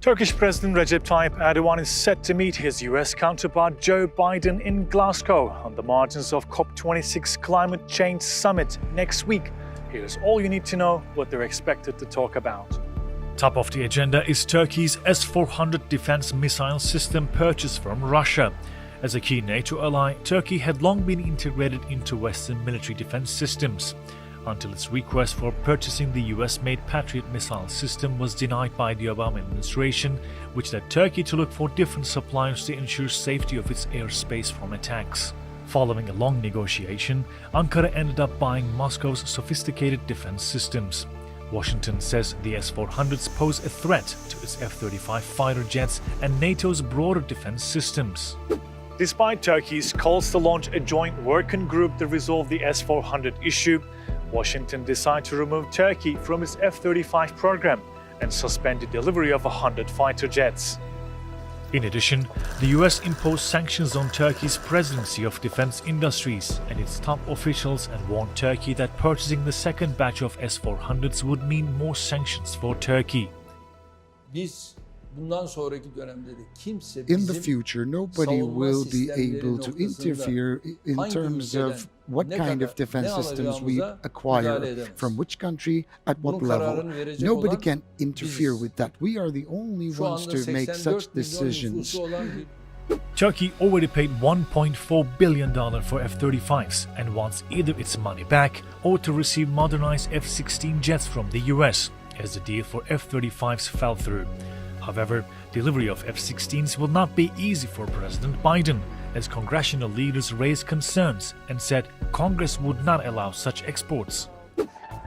Turkish President Recep Tayyip Erdogan is set to meet his US counterpart Joe Biden in Glasgow on the margins of COP26 Climate Change Summit next week. Here's all you need to know what they're expected to talk about. Top of the agenda is Turkey's S-400 defense missile system purchase from Russia. As a key NATO ally, Turkey had long been integrated into Western military defense systems, until its request for purchasing the US-made Patriot missile system was denied by the Obama administration, which led Turkey to look for different suppliers to ensure safety of its airspace from attacks. Following a long negotiation, Ankara ended up buying Moscow's sophisticated defense systems. Washington says the S-400s pose a threat to its F-35 fighter jets and NATO's broader defense systems. Despite Turkey's calls to launch a joint working group to resolve the S-400 issue, Washington decided to remove Turkey from its F-35 program and suspend the delivery of 100 fighter jets. In addition, the US imposed sanctions on Turkey's presidency of defense industries and its top officials and warned Turkey that purchasing the second batch of S-400s would mean more sanctions for Turkey. In the future, nobody will be able to interfere in terms of what kind of defense systems we acquire, from which country, at what level. Nobody can interfere with that. We are the only ones to make such decisions. Turkey already paid $1.4 billion for F-35s and wants either its money back or to receive modernized F-16 jets from the US, as the deal for F-35s fell through. However, delivery of F-16s will not be easy for President Biden, as congressional leaders raised concerns and said Congress would not allow such exports.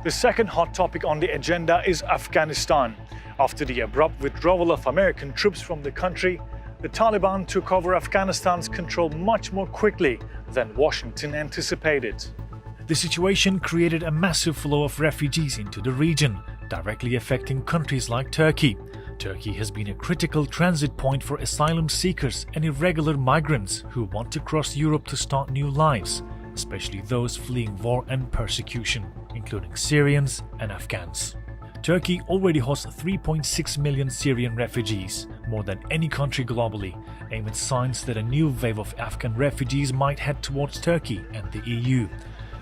The second hot topic on the agenda is Afghanistan. After the abrupt withdrawal of American troops from the country, the Taliban took over Afghanistan's control much more quickly than Washington anticipated. The situation created a massive flow of refugees into the region, directly affecting countries like Turkey. Turkey has been a critical transit point for asylum seekers and irregular migrants who want to cross Europe to start new lives, especially those fleeing war and persecution, including Syrians and Afghans. Turkey already hosts 3.6 million Syrian refugees, more than any country globally, amid signs that a new wave of Afghan refugees might head towards Turkey and the EU.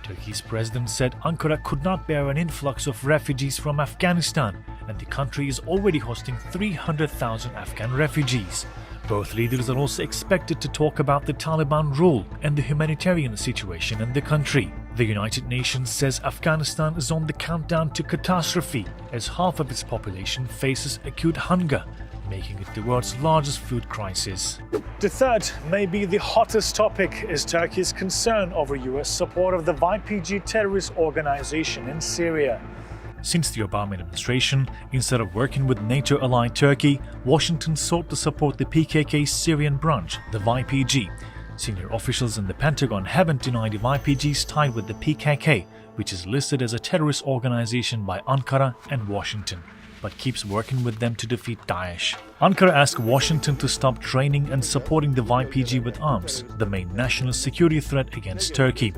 Turkey's president said Ankara could not bear an influx of refugees from Afghanistan, and the country is already hosting 300,000 Afghan refugees. Both leaders are also expected to talk about the Taliban rule and the humanitarian situation in the country. The United Nations says Afghanistan is on the countdown to catastrophe, as half of its population faces acute hunger, making it the world's largest food crisis. The third, maybe the hottest topic, is Turkey's concern over US support of the YPG terrorist organization in Syria. Since the Obama administration, instead of working with NATO-allied Turkey, Washington sought to support the PKK's Syrian branch, the YPG. Senior officials in the Pentagon haven't denied the YPG's tie with the PKK, which is listed as a terrorist organization by Ankara and Washington, but keeps working with them to defeat Daesh. Ankara asked Washington to stop training and supporting the YPG with arms, the main national security threat against Turkey.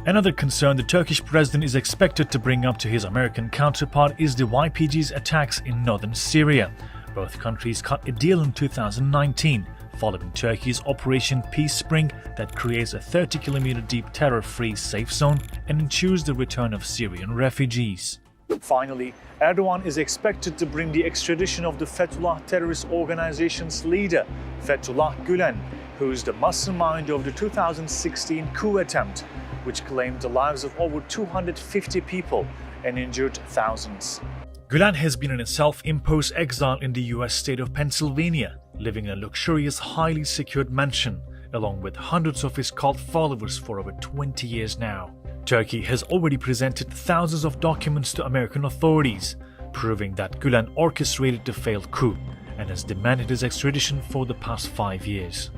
Another concern the Turkish president is expected to bring up to his American counterpart is the YPG's attacks in northern Syria. Both countries cut a deal in 2019, following Turkey's Operation Peace Spring that creates a 30-kilometer deep terror-free safe zone and ensures the return of Syrian refugees. Finally, Erdogan is expected to bring the extradition of the Fethullah terrorist organization's leader, Fethullah Gülen, who is the mastermind of the 2016 coup attempt, which claimed the lives of over 250 people and injured thousands. Gülen has been in a self-imposed exile in the US state of Pennsylvania, living in a luxurious, highly secured mansion, along with hundreds of his cult followers for over 20 years now. Turkey has already presented thousands of documents to American authorities, proving that Gülen orchestrated the failed coup and has demanded his extradition for the past 5 years.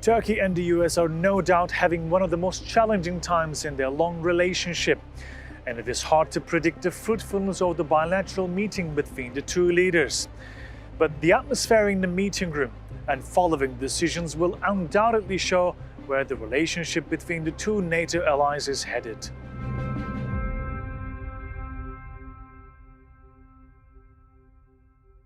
Turkey and the US are no doubt having one of the most challenging times in their long relationship, and it is hard to predict the fruitfulness of the bilateral meeting between the two leaders. But the atmosphere in the meeting room and following decisions will undoubtedly show where the relationship between the two NATO allies is headed.